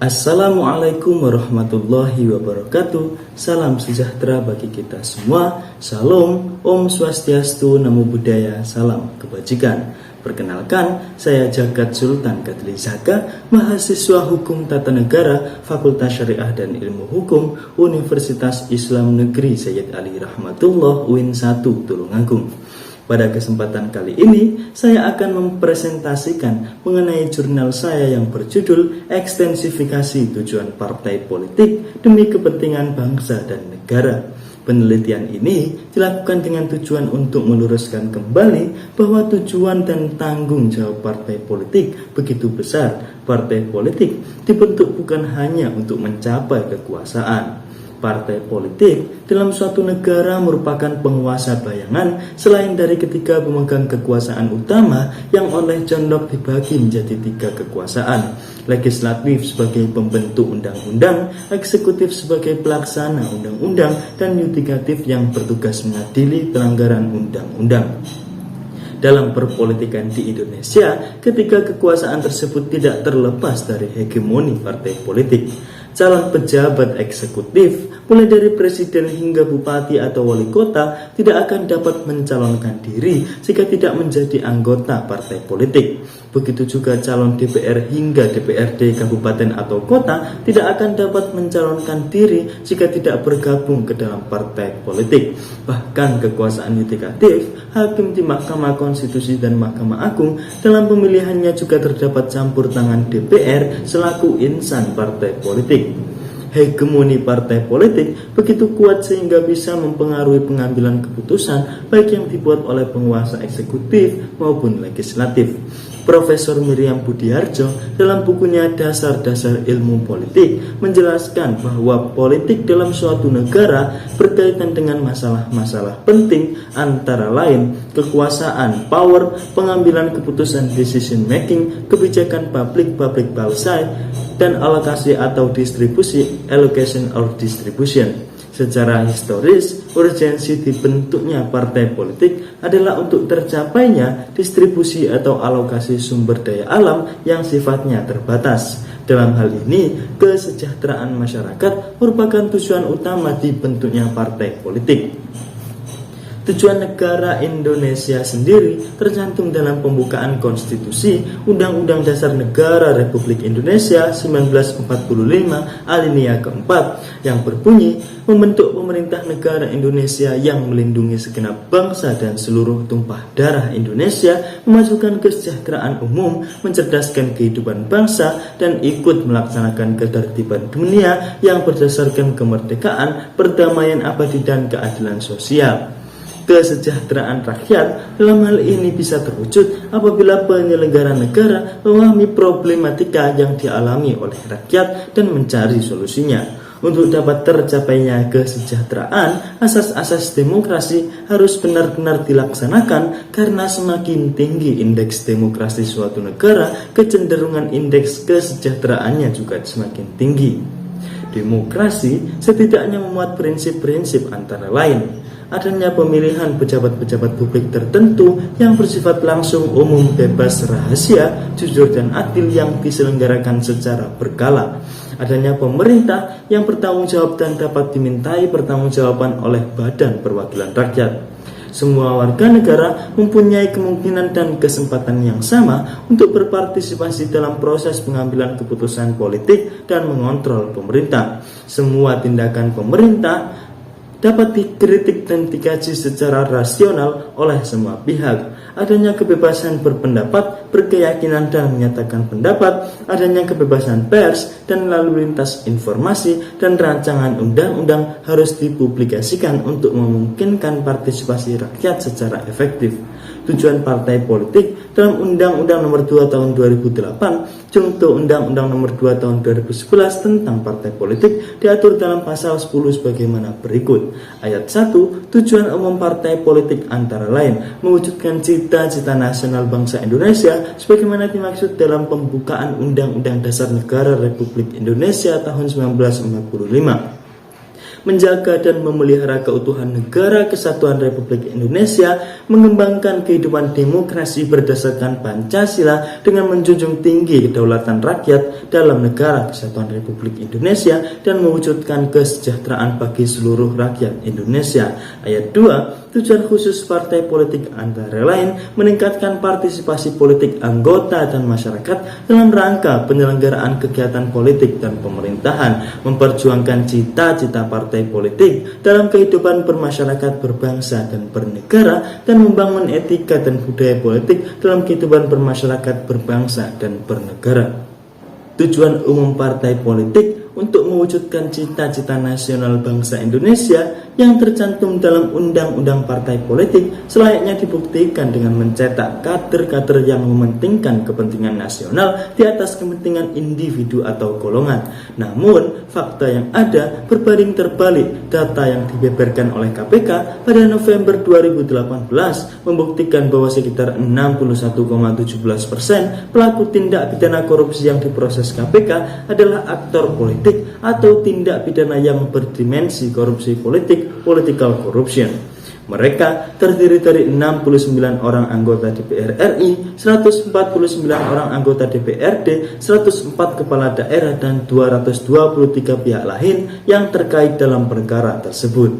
Assalamualaikum warahmatullahi wabarakatuh. Salam sejahtera bagi kita semua. Salam, Om Swastiastu, Namo Buddhaya, salam kebajikan. Perkenalkan, saya Jagat Sultan Kadlizaka, mahasiswa Hukum Tata Negara, Fakultas Syariah dan Ilmu Hukum, Universitas Islam Negeri Sayyid Ali Rahmatullah, UIN 1, Tulungagung. Pada kesempatan kali ini, saya akan mempresentasikan mengenai jurnal saya yang berjudul Ekstensifikasi Tujuan Partai Politik Demi Kepentingan Bangsa dan Negara. Penelitian ini dilakukan dengan tujuan untuk meluruskan kembali bahwa tujuan dan tanggung jawab partai politik begitu besar. Partai politik dibentuk bukan hanya untuk mencapai kekuasaan. Partai politik dalam suatu negara merupakan penguasa bayangan selain dari ketiga pemegang kekuasaan utama yang oleh John Locke dibagi menjadi tiga kekuasaan. Legislatif sebagai pembentuk undang-undang, eksekutif sebagai pelaksana undang-undang, dan yudikatif yang bertugas mengadili pelanggaran undang-undang. Dalam perpolitikan di Indonesia, ketiga kekuasaan tersebut tidak terlepas dari hegemoni partai politik. Calon pejabat eksekutif, mulai dari presiden hingga bupati atau wali kota, tidak akan dapat mencalonkan diri jika tidak menjadi anggota partai politik. Begitu juga calon DPR hingga DPRD kabupaten atau kota tidak akan dapat mencalonkan diri jika tidak bergabung ke dalam partai politik. Bahkan kekuasaan yudikatif, hakim di Mahkamah Konstitusi dan Mahkamah Agung dalam pemilihannya juga terdapat campur tangan DPR selaku insan partai politik. Hegemoni partai politik begitu kuat sehingga bisa mempengaruhi pengambilan keputusan baik yang dibuat oleh penguasa eksekutif maupun legislatif. Profesor Miriam Budiarjo dalam bukunya Dasar-Dasar Ilmu Politik menjelaskan bahwa politik dalam suatu negara berkaitan dengan masalah-masalah penting antara lain kekuasaan, power, pengambilan keputusan decision making, kebijakan public policy, dan alokasi atau distribusi allocation or distribution. Secara historis, urgensi dibentuknya partai politik adalah untuk tercapainya distribusi atau alokasi sumber daya alam yang sifatnya terbatas. Dalam hal ini, kesejahteraan masyarakat merupakan tujuan utama dibentuknya partai politik. Tujuan negara Indonesia sendiri tercantum dalam pembukaan konstitusi Undang-Undang Dasar Negara Republik Indonesia 1945 alinea keempat yang berbunyi membentuk pemerintah negara Indonesia yang melindungi segenap bangsa dan seluruh tumpah darah Indonesia, memajukan kesejahteraan umum, mencerdaskan kehidupan bangsa, dan ikut melaksanakan ketertiban dunia yang berdasarkan kemerdekaan, perdamaian abadi, dan keadilan sosial. Kesejahteraan rakyat dalam hal ini bisa terwujud apabila penyelenggara negara memahami problematika yang dialami oleh rakyat dan mencari solusinya. Untuk dapat tercapainya kesejahteraan, asas-asas demokrasi harus benar-benar dilaksanakan karena semakin tinggi indeks demokrasi suatu negara, kecenderungan indeks kesejahteraannya juga semakin tinggi. Demokrasi setidaknya memuat prinsip-prinsip antara lain adanya pemilihan pejabat-pejabat publik tertentu yang bersifat langsung, umum, bebas, rahasia, jujur, dan adil yang diselenggarakan secara berkala. Adanya pemerintah yang bertanggung jawab dan dapat dimintai pertanggungjawaban oleh Badan Perwakilan Rakyat. Semua warga negara mempunyai kemungkinan dan kesempatan yang sama untuk berpartisipasi dalam proses pengambilan keputusan politik dan mengontrol pemerintah. Semua tindakan pemerintah dapat dikritik dan dikaji secara rasional oleh semua pihak. Adanya kebebasan berpendapat, berkeyakinan, dan menyatakan pendapat, adanya kebebasan pers dan lalu lintas informasi, dan rancangan undang-undang harus dipublikasikan untuk memungkinkan partisipasi rakyat secara efektif. Tujuan partai politik dalam Undang-Undang Nomor 2 Tahun 2008, Contoh Undang-Undang Nomor 2 Tahun 2011 tentang partai politik diatur dalam pasal 10 sebagaimana berikut. Ayat 1, tujuan umum partai politik antara lain mewujudkan cita-cita nasional bangsa Indonesia sebagaimana dimaksud dalam pembukaan Undang-Undang Dasar Negara Republik Indonesia tahun 1945. menjaga dan memelihara keutuhan negara kesatuan Republik Indonesia, mengembangkan kehidupan demokrasi berdasarkan Pancasila dengan menjunjung tinggi kedaulatan rakyat dalam negara kesatuan Republik Indonesia dan mewujudkan kesejahteraan bagi seluruh rakyat Indonesia. Ayat 2, tujuan khusus partai politik antara lain meningkatkan partisipasi politik anggota dan masyarakat dalam rangka penyelenggaraan kegiatan politik dan pemerintahan, memperjuangkan cita-cita partai politik dalam kehidupan bermasyarakat, berbangsa dan bernegara, dan membangun etika dan budaya politik dalam kehidupan bermasyarakat, berbangsa dan bernegara. Tujuan umum partai politik untuk mewujudkan cita-cita nasional bangsa Indonesia yang tercantum dalam Undang-Undang Partai Politik selayaknya dibuktikan dengan mencetak kader-kader yang mementingkan kepentingan nasional di atas kepentingan individu atau golongan. Namun, fakta yang ada berbanding terbalik. Data yang dibeberkan oleh KPK pada November 2018 membuktikan bahwa sekitar 61,17% pelaku tindak pidana korupsi yang diproses KPK adalah aktor politik atau tindak pidana yang berdimensi korupsi politik, political corruption. Mereka terdiri dari 69 orang anggota DPR RI, 149 orang anggota DPRD, 104 kepala daerah, dan 223 pihak lain yang terkait dalam perkara tersebut.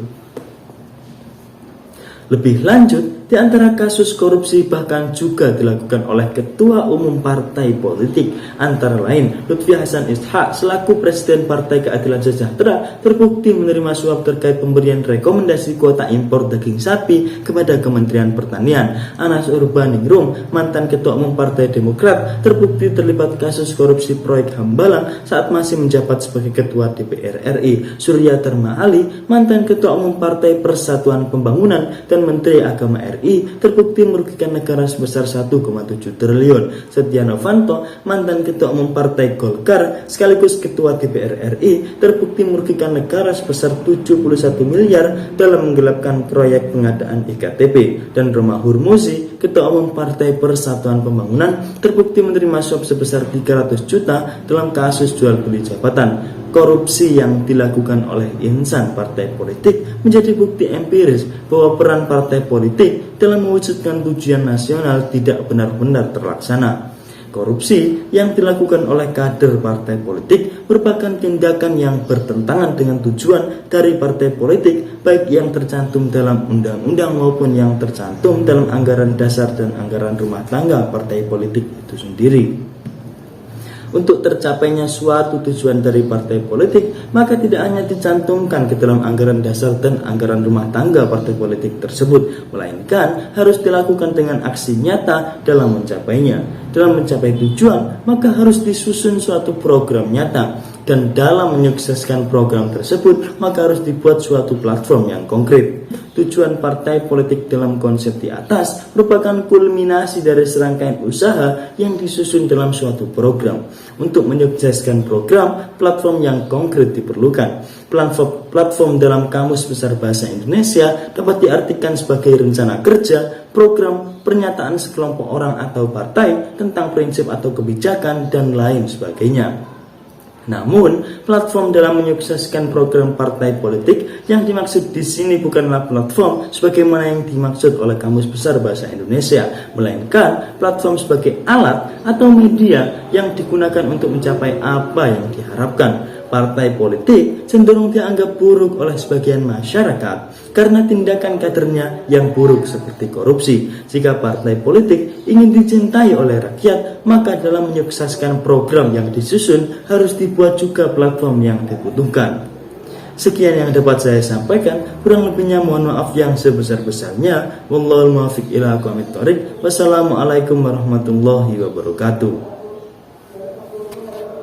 Lebih lanjut, di antara kasus korupsi bahkan juga dilakukan oleh Ketua Umum Partai Politik, antara lain Lutfi Hasan Ishak selaku Presiden Partai Keadilan Sejahtera terbukti menerima suap terkait pemberian rekomendasi kuota impor daging sapi kepada Kementerian Pertanian. Anas Urbaningrum, mantan Ketua Umum Partai Demokrat, terbukti terlibat kasus korupsi proyek Hambalang saat masih menjabat sebagai Ketua DPR RI. Surya Dharma Ali, mantan Ketua Umum Partai Persatuan Pembangunan dan Menteri Agama RI, terbukti merugikan negara sebesar 1,7 triliun. Setia Novanto, mantan Ketua Umum Partai Golkar sekaligus Ketua DPR RI, terbukti merugikan negara sebesar 71 miliar dalam menggelapkan proyek pengadaan IKTP. Dan Romah Hurmuzi, Ketua Umum Partai Persatuan Pembangunan, terbukti menerima suap sebesar 300 juta dalam kasus jual beli jabatan. Korupsi yang dilakukan oleh insan partai politik menjadi bukti empiris bahwa peran partai politik dalam mewujudkan tujuan nasional tidak benar-benar terlaksana. Korupsi yang dilakukan oleh kader partai politik merupakan tindakan yang bertentangan dengan tujuan dari partai politik, baik yang tercantum dalam undang-undang maupun yang tercantum dalam anggaran dasar dan anggaran rumah tangga partai politik itu sendiri. Untuk tercapainya suatu tujuan dari partai politik, maka tidak hanya dicantumkan ke dalam anggaran dasar dan anggaran rumah tangga partai politik tersebut, melainkan harus dilakukan dengan aksi nyata dalam mencapainya. Dalam mencapai tujuan, maka harus disusun suatu program nyata. Dan dalam menyukseskan program tersebut, maka harus dibuat suatu platform yang konkret. Tujuan partai politik dalam konsep di atas merupakan kulminasi dari serangkaian usaha yang disusun dalam suatu program. Untuk menyukseskan program, platform yang konkret diperlukan. Platform dalam Kamus Besar Bahasa Indonesia dapat diartikan sebagai rencana kerja, program, pernyataan sekelompok orang atau partai tentang prinsip atau kebijakan, dan lain sebagainya. Namun, platform dalam menyukseskan program partai politik yang dimaksud di sini bukanlah platform sebagaimana yang dimaksud oleh Kamus Besar Bahasa Indonesia, melainkan platform sebagai alat atau media yang digunakan untuk mencapai apa yang diharapkan. Partai politik cenderung dianggap buruk oleh sebagian masyarakat karena tindakan kadernya yang buruk seperti korupsi. Jika partai politik ingin dicintai oleh rakyat, maka dalam menyukseskan program yang disusun harus dibuat juga platform yang dibutuhkan. Sekian yang dapat saya sampaikan, kurang lebihnya mohon maaf yang sebesar-besarnya. Wallahul muwaffiq ila aqwamit thoriq. Wassalamualaikum warahmatullahi wabarakatuh.